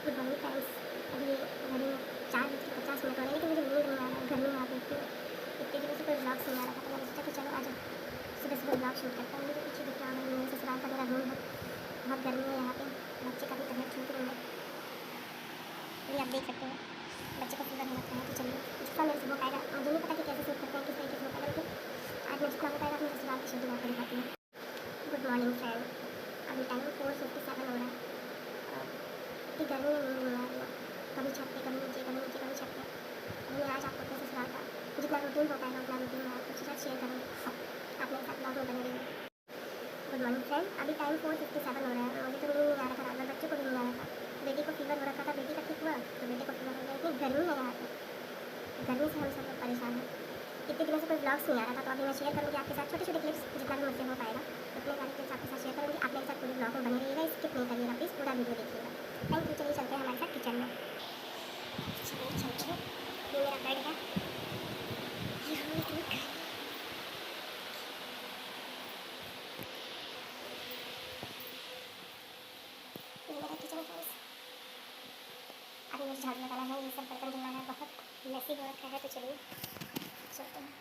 Good morning friends. अभी घड़ी में 4:50 हो रहे हैं, लेकिन मुझे नींद नहीं आ रहा है, गर्मी आ गई थी। इतने दिनों से कोई ब्लॉग्स नहीं आ रहा था, तो मैंने सोचा कि चलो आज सुबह सुबह ब्लॉग शूट करता हूँ। मुझे पीछे दिख रहा होगा मेरे ससुराल का मेरा रूम है। बहुत गर्मी है यहाँ पे, बच्चे का भी तबीयत ठीक नहीं है। ये आप देख सकते हैं, बच्चे को फीवर हो रखा है। तो चलिए, जितना मेरे से हो पाएगा, मुझे नहीं पता कि कैसे शूट करते हैं, किस तरीके से हो पाएगा, लेकिन आज मैं जितना हो पाएगा अपने ससुराल की शेड्यूल आपको दिखाती हूँ। Good morning friend. अभी टाइम 4:57 हो रहा है। इतनी गर्मी में नींद नहीं आ रही है, कभी छत पे, कभी नीचे, कभी नीचे, कभी छत पे। अभी मैं आज आपको अपने ससुराल का जितना रूटीन हो पाएगा उतना रूटीन मैं आपके साथ शेयर करूँगी। आप मेरे साथ ब्लॉग में बने रहिए। Good morning friend. अभी टाइम 4:57 हो रहा है। मुझे तो नींद नहीं आ रहा था, रात भर बच्चों को भी नहीं आ रहा था। बेटी को फीवर हो रखा था, बेटी का ठीक हुआ तो बेटे को फीवर हो गया। इतनी गर्मी है यहाँ पे, गर्मी से हम सब लोग परेशान हैं। इतने दिनों से कोई ब्लॉग्स नहीं आ रहा था, तो अभी मैं शेयर करूँगी आपके साथ छोटे छोटे क्लिप्स, जितना भी मुझसे हो पाएगा उतने सारे क्लिप्स आपके साथ शेयर करूँगी। आप मेरे साथ पूरे ब्लॉग में बने रहिएगा, स्किप नहीं करिएगा प्लीज़, पूरा वीडियो देखिएगा। Thank you. चलिए चलते हैं हमारे साथ किचन में। चलिए चलते हैं। ये मेरा बेड है। यहाँ इतनी गर्मी, ये मेरा किचन फ्रेंड्स। अभी मुझे झाड़ू लगाना है, ये सब बर्तन धुलना है, बहुत मेसी हो रखा है। तो चलिए चलते हैं।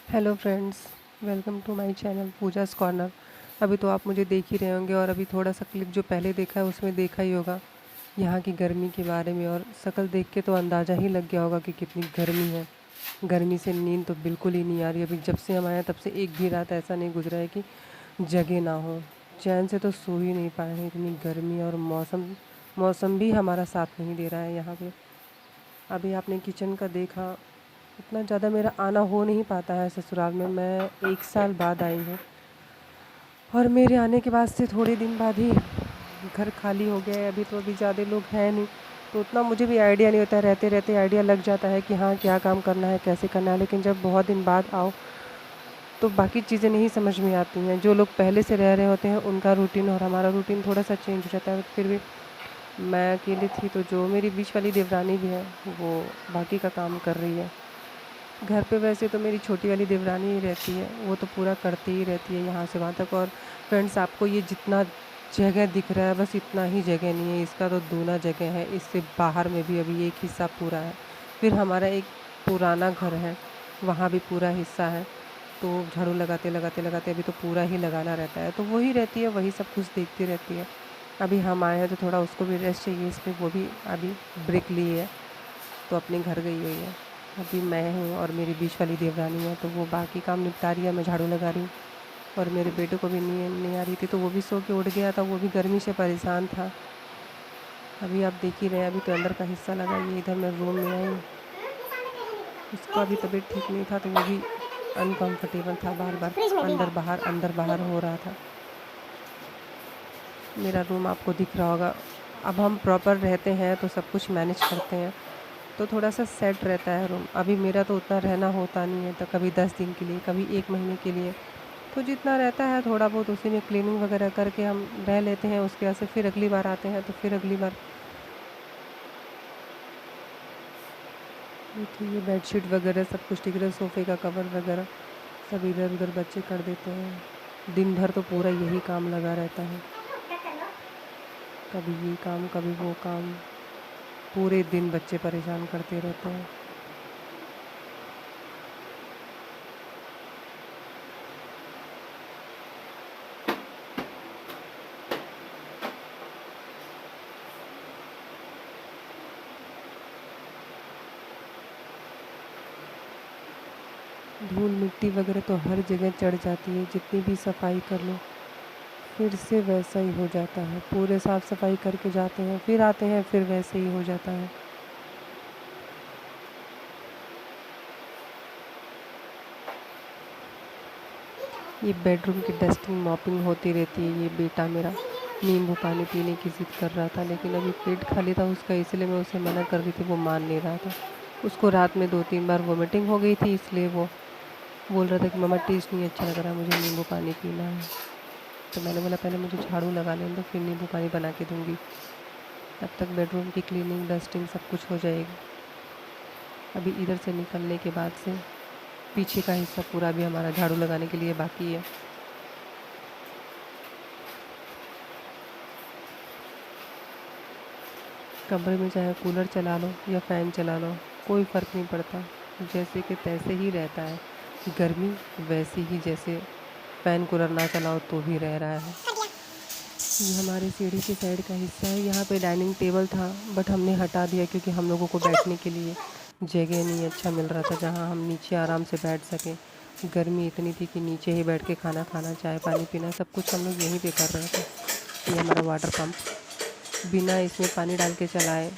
Hello friends, welcome to my channel Pooja's corner. अभी तो आप मुझे देख ही रहे होंगे और अभी थोड़ा सा क्लिप जो पहले देखा है उसमें देखा ही होगा यहाँ की गर्मी के बारे में, और शक्ल देख के तो अंदाज़ा ही लग गया होगा कि कितनी गर्मी है। गर्मी से नींद तो बिल्कुल ही नहीं आ रही। अभी जब से हम आए हैं तब से एक भी रात ऐसा नहीं गुजरा है कि जगह ना हो। चैन से तो सो ही नहीं पाए हैं, इतनी गर्मी। और मौसम भी हमारा साथ नहीं दे रहा है यहाँ पे। अभी आपने किचन का देखा, इतना ज़्यादा मेरा आना हो नहीं पाता है ससुराल में। मैं 1 साल बाद आई हूँ और मेरे आने के बाद से थोड़े दिन बाद ही घर खाली हो गया है। अभी ज़्यादा लोग हैं नहीं, तो उतना मुझे भी आइडिया नहीं होता। रहते रहते आइडिया लग जाता है कि हाँ क्या काम करना है, कैसे करना है। लेकिन जब बहुत दिन बाद आओ तो बाकी चीज़ें नहीं समझ में आती हैं। जो लोग पहले से रह रहे होते हैं उनका रूटीन और हमारा रूटीन थोड़ा सा चेंज हो जाता है। फिर भी मैं अकेली थी, तो जो मेरी बीच वाली देवरानी भी है वो बाकी का काम कर रही है। घर पे वैसे तो मेरी छोटी वाली देवरानी ही रहती है, वो तो पूरा करती ही रहती है यहाँ से वहाँ तक। और फ्रेंड्स, आपको ये जितना जगह दिख रहा है बस इतना ही जगह नहीं है, इसका तो दूना जगह है। इससे बाहर में भी अभी एक हिस्सा पूरा है। फिर हमारा एक पुराना घर है, वहाँ भी पूरा हिस्सा है। तो झाड़ू लगाते लगाते लगाते अभी तो पूरा ही लगाना रहता है। तो वही रहती है, वही सब कुछ देखती रहती है। अभी हम आए हैं तो थोड़ा उसको भी रेस्ट चाहिए, इसलिए वो भी अभी ब्रेक ली है, तो अपने घर गई हुई है। अभी मैं हूँ और मेरी बीच वाली देवरानी है, तो वो बाकी काम निपटा रही है, मैं झाड़ू लगा रही हूँ। और मेरे बेटे को भी नींद नहीं आ रही थी, तो वो भी सो के उठ गया था, वो भी गर्मी से परेशान था। अभी आप देख ही रहे हैं, अभी तो अंदर का हिस्सा लगा। ये इधर मैं रूम में आई, उसका भी तबीयत ठीक नहीं था, तो वो भी अनकंफर्टेबल था, बार बार फ्रिज में भी है। अंदर बाहर हो रहा था। मेरा रूम आपको दिख रहा होगा। अब हम प्रॉपर रहते हैं तो सब कुछ मैनेज करते हैं, तो थोड़ा सा सेट रहता है रूम। अभी मेरा तो उतना रहना होता नहीं है, तो कभी 10 दिन के लिए, कभी 1 महीने के लिए, तो जितना रहता है थोड़ा बहुत उसी में क्लीनिंग वगैरह करके हम रह लेते हैं। उसके बाद से फिर अगली बार आते हैं, तो फिर अगली बार। देखिए, ये बेडशीट वगैरह सब कुछ ठीक है, सोफ़े का कवर वगैरह सब इधर उधर बच्चे कर देते हैं। दिन भर तो पूरा यही काम लगा रहता है, कभी ये काम कभी वो काम, पूरे दिन बच्चे परेशान करते रहते हैं। धूल मिट्टी वगैरह तो हर जगह चढ़ जाती है, जितनी भी सफाई कर लो फिर से वैसा ही हो जाता है। पूरे साफ़ सफाई करके जाते हैं, फिर आते हैं, फिर वैसे ही हो जाता है। ये बेडरूम की डस्टिंग मॉपिंग होती रहती है। ये बेटा मेरा नींबू पानी पीने की ज़िद कर रहा था, लेकिन अभी पेट खाली था उसका, इसलिए मैं उसे मना कर रही थी, वो मान नहीं रहा था। उसको रात में 2-3 बार वोमिटिंग हो गई थी, इसलिए वो बोल रहा था कि मम्मा टेस्ट नहीं अच्छा लग रहा, मुझे नींबू पानी पीना है। तो मैंने बोला पहले मुझे झाड़ू लगा लेने दो, फिर नींबू पानी बना के दूँगी। तब तक बेडरूम की क्लीनिंग डस्टिंग सब कुछ हो जाएगी। अभी इधर से निकलने के बाद से पीछे का हिस्सा पूरा भी हमारा झाड़ू लगाने के लिए बाकी है। कमरे में चाहे कूलर चला लो या फ़ैन चला लो, कोई फ़र्क नहीं पड़ता, जैसे कि तैसे ही रहता है। गर्मी वैसी ही जैसे फ़ैन कूलर ना चलाओ तो भी रह रहा है। ये हमारे सीढ़ी के साइड का हिस्सा है। यहाँ पे डाइनिंग टेबल था बट हमने हटा दिया क्योंकि हम लोगों को बैठने के लिए जगह नहीं अच्छा मिल रहा था जहाँ हम नीचे आराम से बैठ सकें। गर्मी इतनी थी कि नीचे ही बैठ के खाना खाना, चाय पानी पीना सब कुछ हम लोग यहीं पे कर रहे थे। ये हमारा वाटर पंप बिना इसमें पानी डाल के चलाए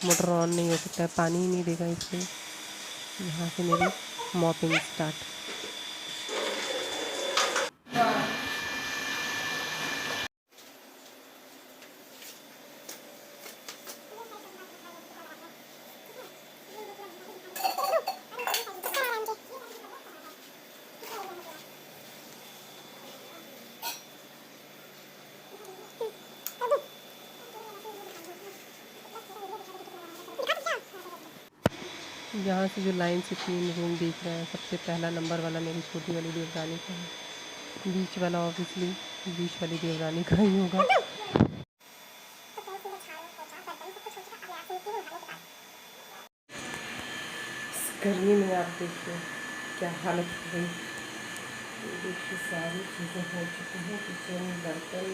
मोटर ऑन नहीं हो सकता है, पानी ही नहीं देगा इसलिए। यहाँ से मेरी मॉपिंग स्टार्ट। यहाँ से जो लाइन से 3 रूम दिख रहे हैं, सबसे पहला नंबर वाला मेरी छोटी वाली देवरानी का है। बीच वाला ऑब्वियसली बीच वाली देवरानी का ही होगा। गर्मी में आप देखिए क्या हालत हो गई। देखिए सारी चीज़ें हो चुकी हैं, किचन बर्तन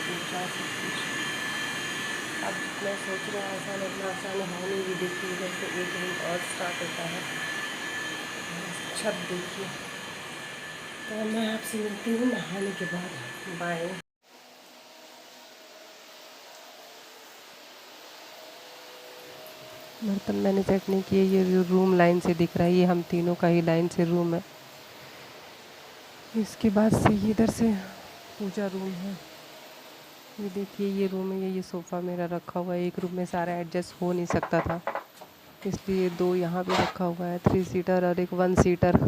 पूजा सब कुछ। अब मैं सोच रहा हूँ आसान इतना आसान है नहीं। ये देखिए इधर से एक रूम और स्टार्ट होता है। छत देखिए। तो मैं आपसे मिलती हूँ नहाने के बाद। बाय। बर्तन मैंने सेट नहीं किए। ये जो रूम लाइन से दिख रहा है ये हम तीनों का ही लाइन से रूम है। इसके बाद से इधर से पूजा रूम है। ये देखिए ये रूम है। ये सोफ़ा मेरा रखा हुआ है। एक रूम में सारा एडजस्ट हो नहीं सकता था, इसलिए 2 यहाँ पे रखा हुआ है, 3 सीटर और एक 1 सीटर।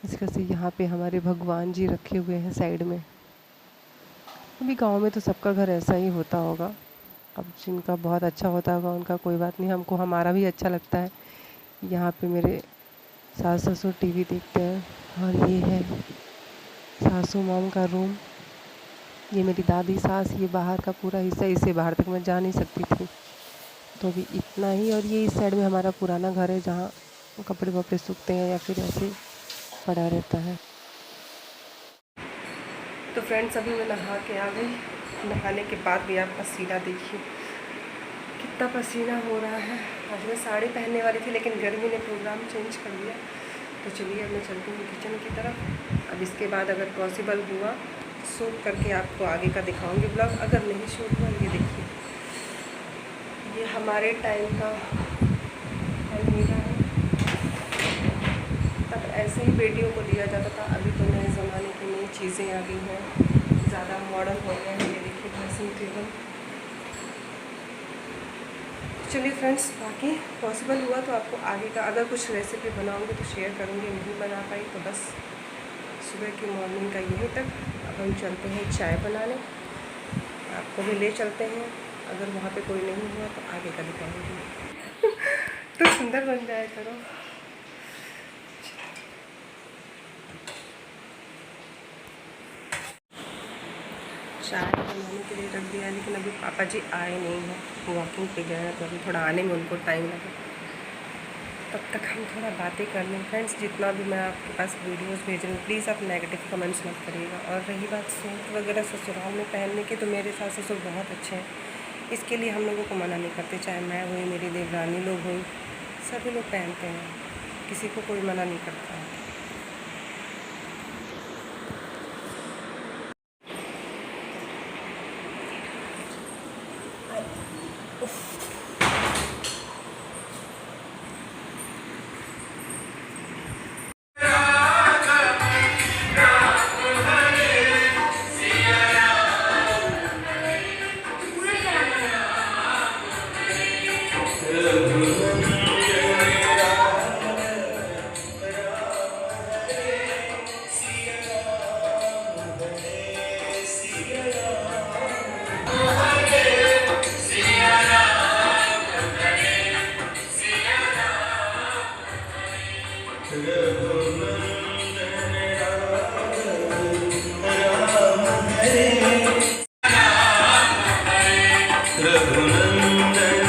इसका से यहाँ पे हमारे भगवान जी रखे हुए हैं साइड में। अभी गांव में तो सबका घर ऐसा ही होता होगा। अब जिनका बहुत अच्छा होता होगा उनका कोई बात नहीं, हमको हमारा भी अच्छा लगता है। यहाँ पे मेरे सास ससुर टीवी देखते हैं। और ये है सासू माम का रूम। ये मेरी दादी सास, ये बाहर का पूरा हिस्सा, इससे बाहर तक मैं जा नहीं सकती थी तो अभी इतना ही। और ये इस साइड में हमारा पुराना घर है जहाँ कपड़े वपड़े सूखते हैं या फिर ऐसे पड़ा रहता है। तो फ्रेंड्स अभी मैं नहा के आ गई। नहाने के बाद भी आप पसीना देखिए कितना पसीना हो रहा है। आज मैं साड़ी पहनने वाली थी लेकिन गर्मी ने प्रोग्राम चेंज कर दिया। तो चलिए अब मैं चलती हूँ किचन की तरफ। अब इसके बाद अगर पॉसिबल हुआ शूट करके आपको आगे का दिखाऊंगी ब्लॉग। अगर नहीं शूट हुआ ये देखिए ये हमारे टाइम का अलमीरा है। तब ऐसे ही बेटियों को दिया जाता था। अभी तो नए ज़माने की नई चीज़ें आ गई हैं, ज़्यादा मॉडर्न हो गए हैं। ये देखिए ड्रेसिंग टेबल। चलिए फ्रेंड्स बाकी पॉसिबल हुआ तो आपको आगे का अगर कुछ रेसिपी बनाऊंगी तो शेयर करूंगी। नहीं बना पाई तो बस सुबह की मॉर्निंग का यहीं तक। अब हम चलते हैं चाय बनाने, आपको भी ले चलते हैं। अगर वहाँ पे कोई नहीं हुआ तो आगे का दिखाऊंगी। तो सुंदर बन जाए करो। चाय बनाने के लिए रख दिया लेकिन अभी पापा जी आए नहीं हैं, वॉकिंग पे गए हैं तो अभी थोड़ा आने में उनको टाइम लगा। तब तक हम थोड़ा बातें कर लें। फ्रेंड्स जितना भी मैं आपके पास वीडियोस भेज रही हूँ प्लीज़ आप नेगेटिव कमेंट्स मत करिएगा। और रही बात सूट वगैरह ससुराल में पहनने की, तो मेरे सास ससुर बहुत अच्छे हैं, इसके लिए हम लोगों को मना नहीं करते। चाहे मैं हुई, मेरी देवरानी लोग हुई, सभी लोग पहनते हैं, किसी को कोई मना नहीं करता है। रघुनंदन